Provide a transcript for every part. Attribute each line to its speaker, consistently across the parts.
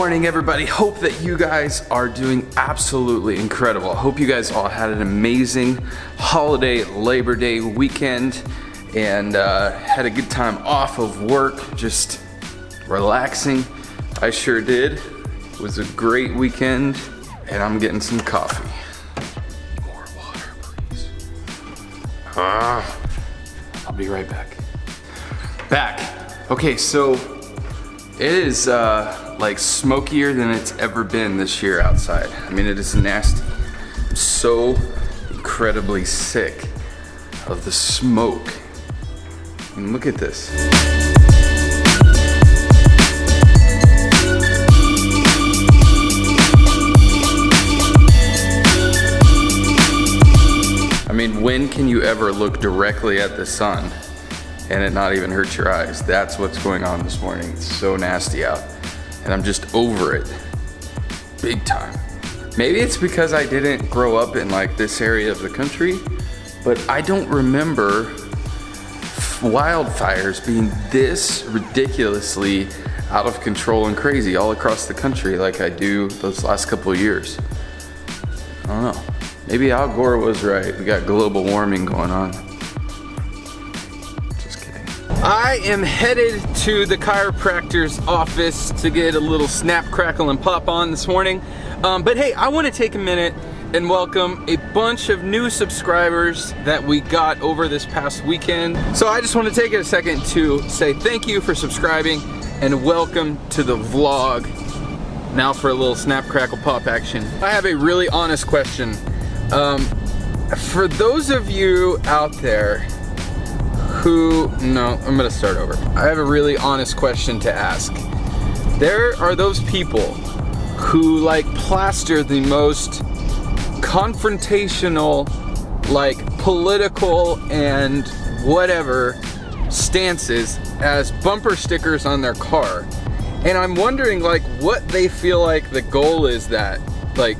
Speaker 1: morning, everybody. Hope that you guys are doing absolutely incredible. I hope you guys all had an amazing holiday Labor Day weekend and had a good time off of work, just relaxing. I sure did. It was a great weekend, and I'm getting some coffee. More water, please. I'll be right back. Okay, so it is like smokier than it's ever been this year outside. I mean, it is nasty. I'm so incredibly sick of the smoke. And look at this. I mean, when can you ever look directly at the sun and it not even hurt your eyes? That's what's going on this morning. It's so nasty out, and I'm just over it, big time. Maybe it's because I didn't grow up in like this area of the country, but I don't remember wildfires being this ridiculously out of control and crazy all across the country like I do those last couple of years. I don't know. Maybe Al Gore was right. We got global warming going on. I am headed to the chiropractor's office to get a little snap, crackle, and pop on this morning. But hey, I want to take a minute and welcome a bunch of new subscribers that we got over this past weekend. So I just want to take a second to say thank you for subscribing and welcome to the vlog. Now for a little snap, crackle, pop action. I have a really honest question. For those of you out there I'm gonna start over. I have a really honest question to ask. There are those people who like plaster the most confrontational, like political and whatever stances as bumper stickers on their car. And I'm wondering like what they feel like the goal is that, like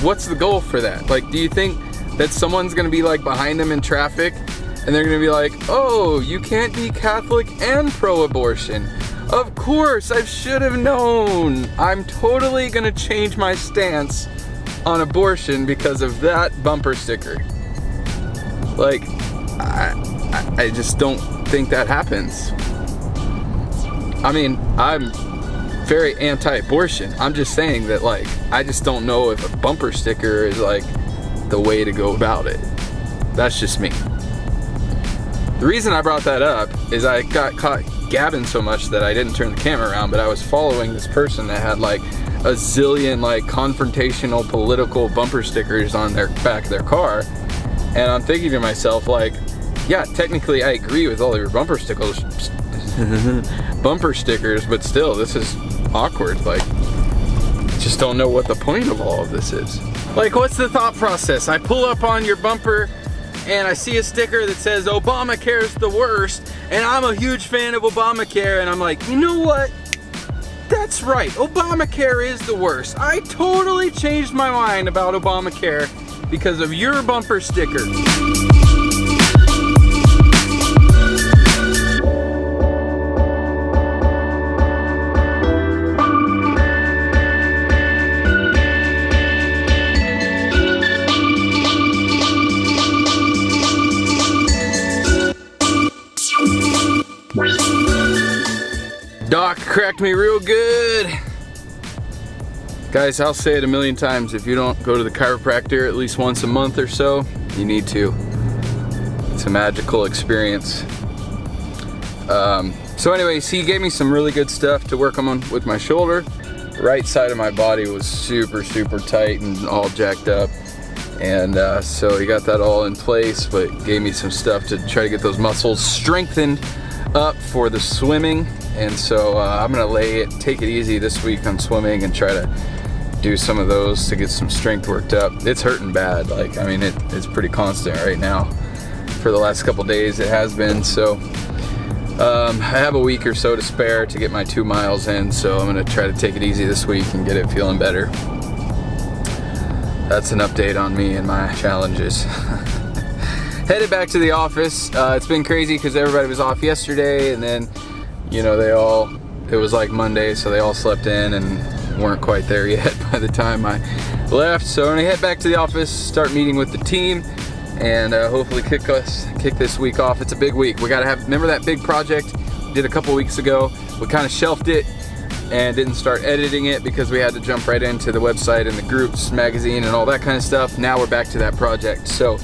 Speaker 1: what's the goal for that? Like, do you think that someone's gonna be like behind them in traffic and they're gonna be like, oh, you can't be Catholic and pro-abortion? Of course, I should have known. I'm totally gonna change my stance on abortion because of that bumper sticker. Like, I just don't think that happens. I mean, I'm very anti-abortion. I'm just saying that, like, I just don't know if a bumper sticker is like the way to go about it. That's just me. The reason I brought that up is I got caught gabbing so much that I didn't turn the camera around, but I was following this person that had like a zillion like confrontational political bumper stickers on their back of their car. And I'm thinking to myself, like, yeah, technically I agree with all your bumper stickers, but still, this is awkward. Like, just don't know what the point of all of this is. Like, what's the thought process? I pull up on your bumper and I see a sticker that says Obamacare is the worst, and I'm a huge fan of Obamacare, and I'm like, you know what? That's right, Obamacare is the worst. I totally changed my mind about Obamacare because of your bumper sticker. Doc cracked me real good. Guys, I'll say it a million times. If you don't go to the chiropractor at least once a month or so, you need to. It's a magical experience. So anyways, he gave me some really good stuff to work on with my shoulder. The right side of my body was super, super tight and all jacked up. And so he got that all in place, but gave me some stuff to try to get those muscles strengthened up for the swimming. And so I'm gonna take it easy this week on swimming and try to do some of those to get some strength worked up. It's hurting bad. Like, I mean, it's pretty constant right now. For the last couple days it has been. So I have a week or so to spare to get my 2 miles in, so I'm gonna try to take it easy this week and get it feeling better. That's an update on me and my challenges. Headed back to the office. It's been crazy because everybody was off yesterday, and then, you know, it was like Monday, so they all slept in and weren't quite there yet by the time I left. So I'm gonna head back to the office, start meeting with the team, and hopefully kick this week off. It's a big week. We gotta have, remember that big project we did a couple weeks ago? We kind of shelved it and didn't start editing it because we had to jump right into the website and the groups, magazine, and all that kind of stuff. Now we're back to that project. So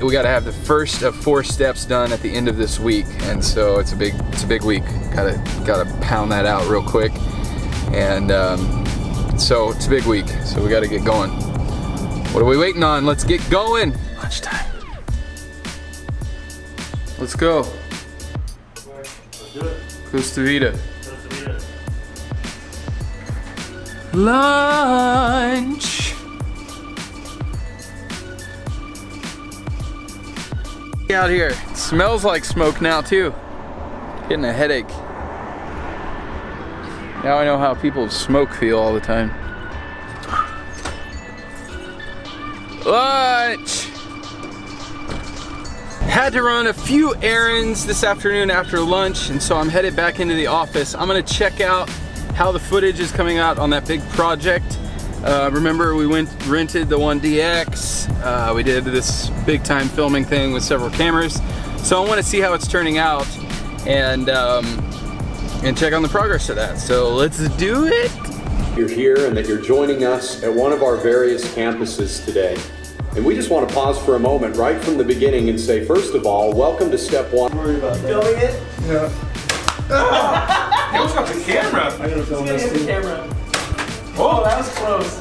Speaker 1: we got to have the first of 4 steps done at the end of this week, and so it's a big week. Gotta pound that out real quick, and so it's a big week. So we got to get going. What are we waiting on? Let's get going. Lunchtime. Let's go.
Speaker 2: Let's do it.
Speaker 1: Costa Vida. Lunch. Out here. It smells like smoke now too. Getting a headache. Now I know how people with smoke feel all the time. Lunch. Had to run a few errands this afternoon after lunch, and so I'm headed back into the office. I'm gonna check out how the footage is coming out on that big project. Remember, we rented the 1DX. We did this big time filming thing with several cameras. So I want to see how it's turning out and check on the progress of that. So let's do it.
Speaker 3: You're here and that you're joining us at one of our various campuses today. And we just want to pause for a moment right from the beginning and say, first of all, welcome to step 1.
Speaker 2: Worried about filming it?
Speaker 4: Yeah.
Speaker 2: He almost got the camera. I'm gonna film this too. Camera. Oh, that was close.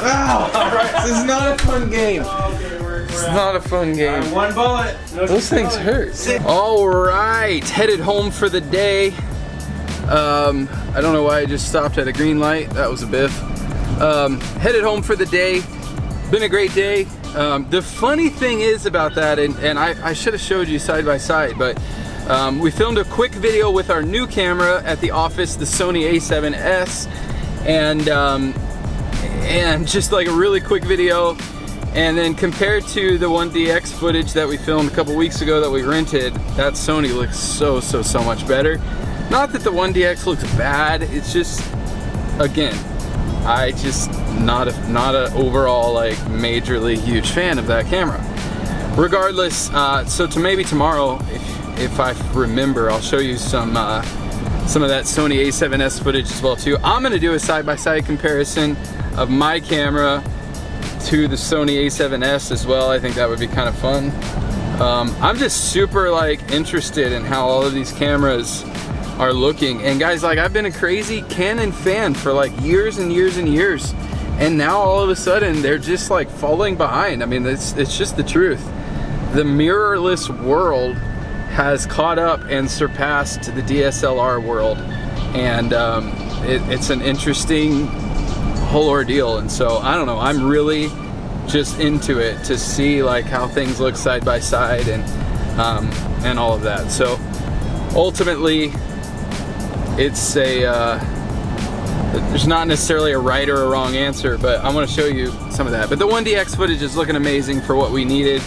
Speaker 1: Ow! Alright, this is not a fun game. It's not a fun game.
Speaker 2: One bullet.
Speaker 1: Those things hurt. Alright, headed home for the day. I don't know why I just stopped at a green light. That was a biff. Headed home for the day. Been a great day. The funny thing is about that, and I should have showed you side by side, but we filmed a quick video with our new camera at the office, the Sony a7S, and just like a really quick video, and then compared to the 1DX footage that we filmed a couple weeks ago that we rented, that Sony looks so much better. Not that the 1DX looks bad, it's just, again, I just not a overall like majorly huge fan of that camera. Regardless, so maybe tomorrow, if I remember, I'll show you some of that Sony a7S footage as well too. I'm gonna do a side-by-side comparison of my camera to the Sony a7S as well. I think that would be kind of fun. I'm just super like interested in how all of these cameras are looking. And guys, like, I've been a crazy Canon fan for like years and years and years, and now all of a sudden they're just like falling behind. I mean, it's just the truth. The mirrorless world has caught up and surpassed the DSLR world, and it's an interesting whole ordeal. And so I don't know, I'm really just into it to see like how things look side by side and all of that. So ultimately, it's there's not necessarily a right or a wrong answer, but I'm going to show you some of that. But the 1DX footage is looking amazing for what we needed.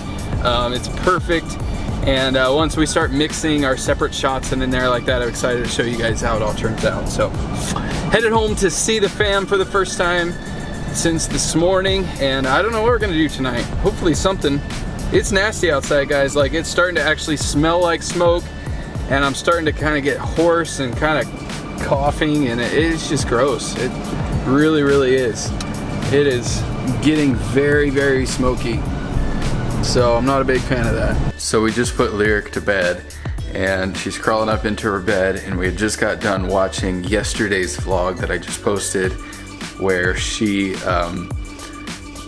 Speaker 1: It's perfect, and once we start mixing our separate shots in there like that, I'm excited to show you guys how it all turns out. So headed home to see the fam for the first time since this morning, and I don't know what we're going to do tonight. Hopefully something. It's nasty outside, guys. Like, it's starting to actually smell like smoke, and I'm starting to kind of get hoarse and kind of coughing, and it's just gross. It really is. It is getting very smoky, so I'm not a big fan of that. So we just put Lyric to bed, and she's crawling up into her bed, and we had just got done watching yesterday's vlog that I just posted, where she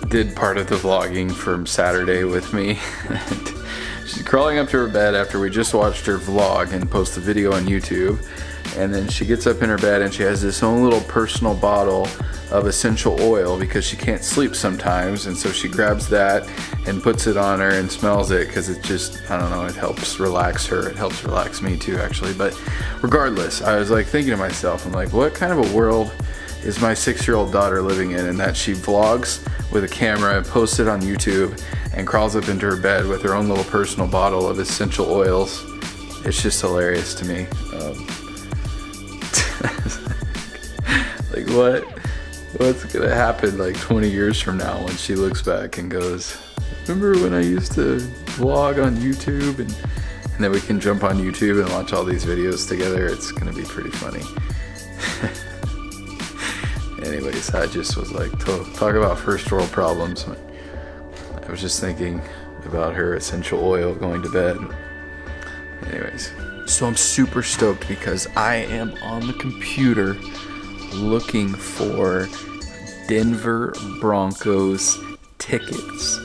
Speaker 1: did part of the vlogging from Saturday with me. She's crawling up to her bed after we just watched her vlog and post the video on YouTube, and then she gets up in her bed and she has this own little personal bottle of essential oil because she can't sleep sometimes, and so she grabs that and puts it on her and smells it because it just, I don't know, it helps relax her. It helps relax me too, actually. But regardless, I was like thinking to myself, I'm like, what kind of a world is my 6-year-old daughter living in that she vlogs with a camera and posts it on YouTube and crawls up into her bed with her own little personal bottle of essential oils. It's just hilarious to me. Like what's gonna happen like 20 years from now when she looks back and goes, remember when I used to vlog on YouTube? And then we can jump on YouTube and watch all these videos together. It's gonna be pretty funny. Anyways, I just was like, talk about first world problems. I was just thinking about her essential oil going to bed. Anyways, so I'm super stoked because I am on the computer looking for Denver Broncos tickets.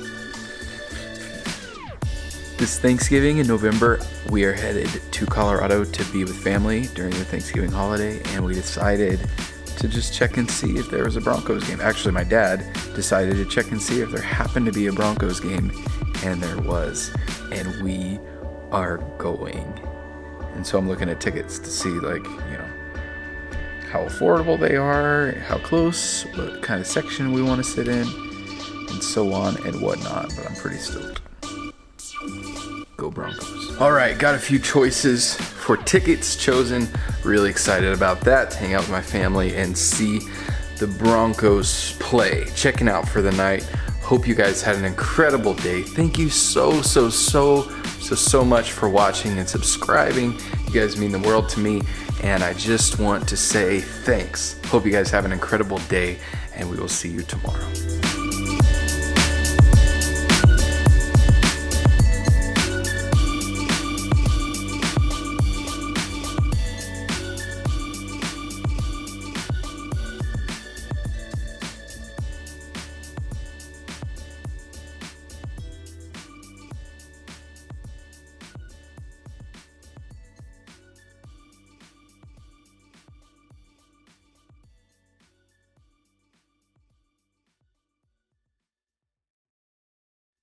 Speaker 1: This Thanksgiving in November, we are headed to Colorado to be with family during the Thanksgiving holiday, and we decided to just check and see if there was a Broncos game. Actually, my dad decided to check and see if there happened to be a Broncos game, and there was, and we are going. And so I'm looking at tickets to see, like, you know, how affordable they are, how close, what kind of section we want to sit in, and so on and whatnot. But I'm pretty stoked. Go Broncos. All right, got a few choices for tickets chosen. Really excited about that, to hang out with my family and see the Broncos play. Checking out for the night. Hope you guys had an incredible day. Thank you so much for watching and subscribing. You guys mean the world to me, and I just want to say thanks. Hope you guys have an incredible day, and we will see you tomorrow.